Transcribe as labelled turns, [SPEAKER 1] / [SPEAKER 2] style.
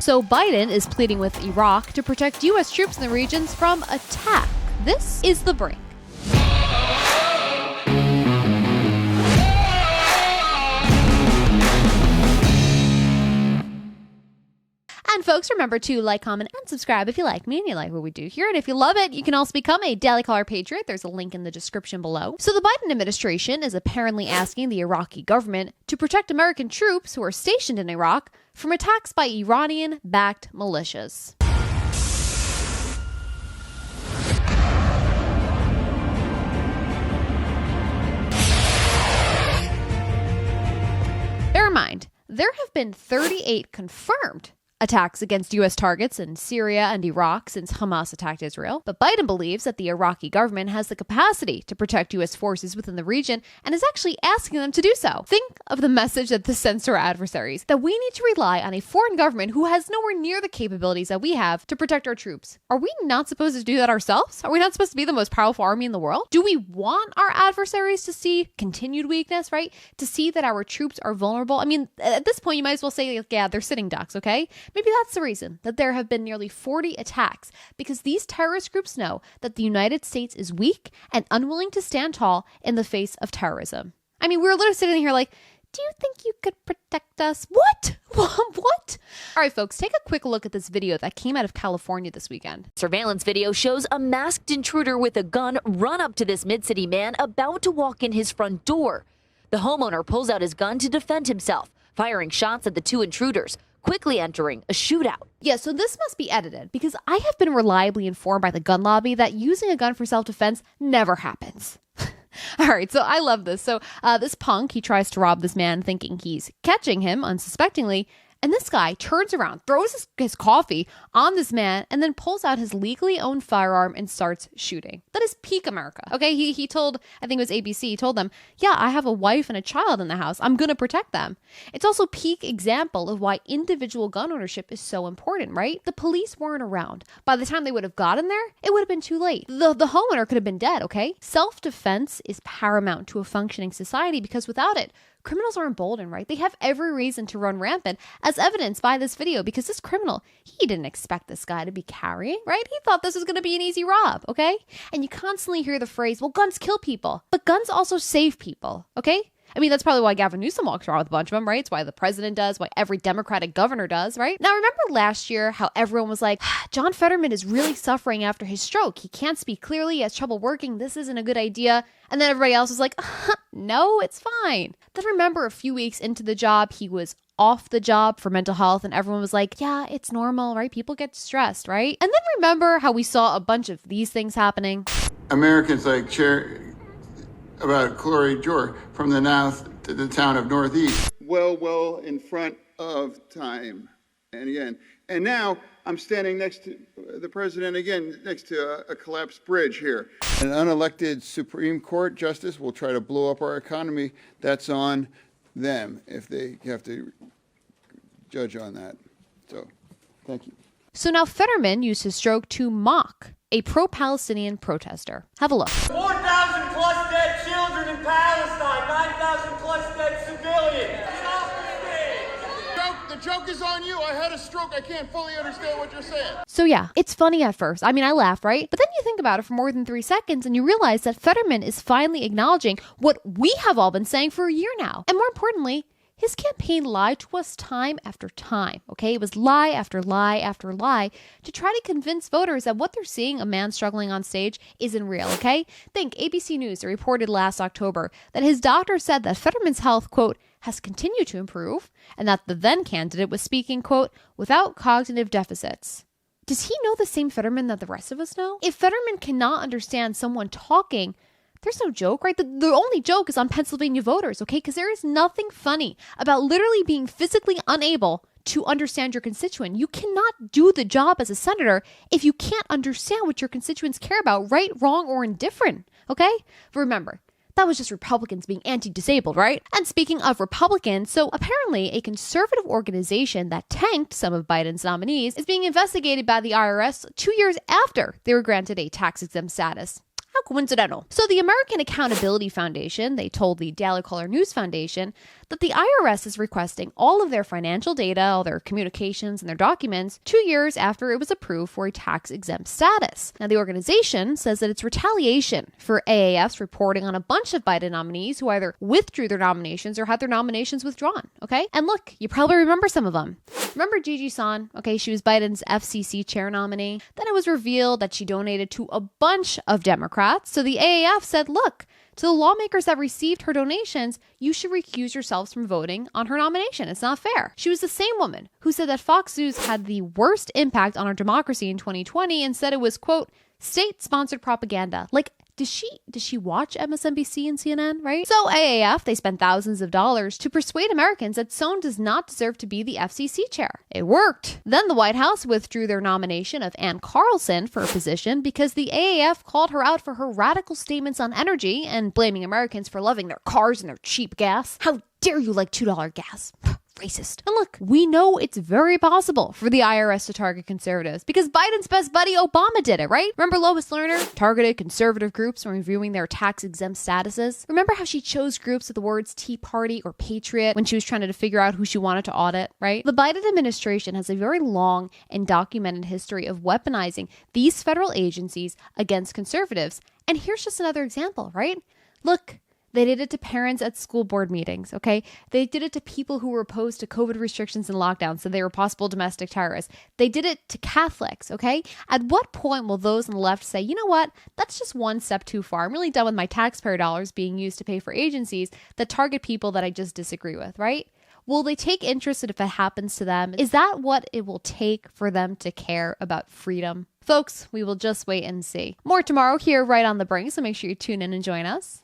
[SPEAKER 1] So Biden is pleading with Iraq to protect U.S. troops in the regions from attack. This is The Break. And folks, remember to like, comment, and subscribe if you like me and you like what we do here. And if you love it, you can also become a Daily Caller Patriot. There's a link in the description below. So the Biden administration is apparently asking the Iraqi government to protect American troops who are stationed in Iraq from attacks by Iranian-backed militias. Bear in mind, there have been 38 confirmed attacks against U.S. targets in Syria and Iraq since Hamas attacked Israel. But Biden believes that the Iraqi government has the capacity to protect U.S. forces within the region and is actually asking them to do so. Think of the message that this sends to our adversaries, that we need to rely on a foreign government who has nowhere near the capabilities that we have to protect our troops. Are we not supposed to do that ourselves? Are we not supposed to be the most powerful army in the world? Do we want our adversaries to see continued weakness, right? To see that our troops are vulnerable? I mean, at this point, you might as well say, like, yeah, they're sitting ducks, okay? Maybe that's the reason that there have been nearly 40 attacks, because these terrorist groups know that the United States is weak and unwilling to stand tall in the face of terrorism. I mean, we're literally sitting here like, do you think you could protect us? What? What? All right, folks, take a quick look at this video that came out of California this weekend.
[SPEAKER 2] Surveillance video shows a masked intruder with a gun run up to this mid-city man about to walk in his front door. The homeowner pulls out his gun to defend himself, firing shots at the two intruders, quickly entering a shootout.
[SPEAKER 1] Yeah, so this must be edited, because I have been reliably informed by the gun lobby that using a gun for self-defense never happens. All right, so I love this. So this punk, he tries to rob this man thinking he's catching him unsuspectingly. And this guy turns around, throws his coffee on this man, and then pulls out his legally owned firearm and starts shooting. That is peak America. Okay, he told, I think it was ABC, he told them, yeah, I have a wife and a child in the house. I'm going to protect them. It's also peak example of why individual gun ownership is so important, right? The police weren't around. By the time they would have gotten there, it would have been too late. The homeowner could have been dead, okay? Self-defense is paramount to a functioning society, because without it, criminals are emboldened, right? They have every reason to run rampant, as evidenced by this video, because this criminal, he didn't expect this guy to be carrying, right? He thought this was going to be an easy rob, okay? And you constantly hear the phrase, well, guns kill people, but guns also save people, okay? I mean, that's probably why Gavin Newsom walks around with a bunch of them, right? It's why the president does, why every Democratic governor does, right? Now, remember last year how everyone was like, John Fetterman is really suffering after his stroke. He can't speak clearly. He has trouble working. This isn't a good idea. And then everybody else was like, no, it's fine. Then remember a few weeks into the job, he was off the job for mental health, and everyone was like, yeah, it's normal, right? People get stressed, right? And then remember how we saw a bunch of these things happening?
[SPEAKER 3] Americans like about Chloe George from the north to the town of Northeast. Well in front of time. And again, and now I'm standing next to the president again, next to a collapsed bridge here. An unelected Supreme Court justice will try to blow up our economy. That's on them if they have to judge on that. So, thank you.
[SPEAKER 1] So now Fetterman used his stroke to mock a pro-Palestinian protester. Have a look.
[SPEAKER 4] 4,000 plus dead children in Palestine, 9,000 plus dead civilians.
[SPEAKER 3] The joke is on you. I had a stroke. I can't fully understand what you're saying.
[SPEAKER 1] So yeah, it's funny at first. I mean, I laugh, right? But then you think about it for more than 3 seconds and you realize that Fetterman is finally acknowledging what we have all been saying for a year now. And more importantly, his campaign lied to us time after time, okay? It was lie after lie after lie to try to convince voters that what they're seeing, a man struggling on stage, isn't real, okay? Think ABC News reported last October that his doctor said that Fetterman's health, quote, has continued to improve, and that the then candidate was speaking, quote, without cognitive deficits. Does he know the same Fetterman that the rest of us know? If Fetterman cannot understand someone talking, there's no joke, right? The only joke is on Pennsylvania voters, okay? Because there is nothing funny about literally being physically unable to understand your constituent. You cannot do the job as a senator if you can't understand what your constituents care about, right, wrong, or indifferent, okay? But remember, that was just Republicans being anti-disabled, right? And speaking of Republicans, so apparently a conservative organization that tanked some of Biden's nominees is being investigated by the IRS 2 years after they were granted a tax-exempt status. How coincidental. So the American Accountability Foundation, they told the Daily Caller News Foundation that the IRS is requesting all of their financial data, all their communications, and their documents 2 years after it was approved for a tax-exempt status. Now, the organization says that it's retaliation for AAF's reporting on a bunch of Biden nominees who either withdrew their nominations or had their nominations withdrawn, okay? And look, you probably remember some of them. Remember Gigi Son? Okay, she was Biden's FCC chair nominee. Then it was revealed that she donated to a bunch of Democrats. So the AAF said, look, to the lawmakers that received her donations, you should recuse yourselves from voting on her nomination. It's not fair. She was the same woman who said that Fox News had the worst impact on our democracy in 2020 and said it was, quote, state-sponsored propaganda. Like, does she watch MSNBC and CNN, right? So AAF, they spent thousands of dollars to persuade Americans that Sohn does not deserve to be the FCC chair. It worked. Then the White House withdrew their nomination of Ann Carlson for a position because the AAF called her out for her radical statements on energy and blaming Americans for loving their cars and their cheap gas. How dare you like $2 gas? Racist. And look, we know it's very possible for the IRS to target conservatives because Biden's best buddy Obama did it, right? Remember Lois Lerner targeted conservative groups when reviewing their tax-exempt statuses? Remember how she chose groups with the words Tea Party or Patriot when she was trying to figure out who she wanted to audit, right? The Biden administration has a very long and documented history of weaponizing these federal agencies against conservatives. And here's just another example, right? Look, they did it to parents at school board meetings, okay? They did it to people who were opposed to COVID restrictions and lockdowns, so they were possible domestic terrorists. They did it to Catholics, okay? At what point will those on the left say, you know what? That's just one step too far. I'm really done with my taxpayer dollars being used to pay for agencies that target people that I just disagree with, right? Will they take interest in if it happens to them? Is that what it will take for them to care about freedom? Folks, we will just wait and see. More tomorrow here right on The Brink, so make sure you tune in and join us.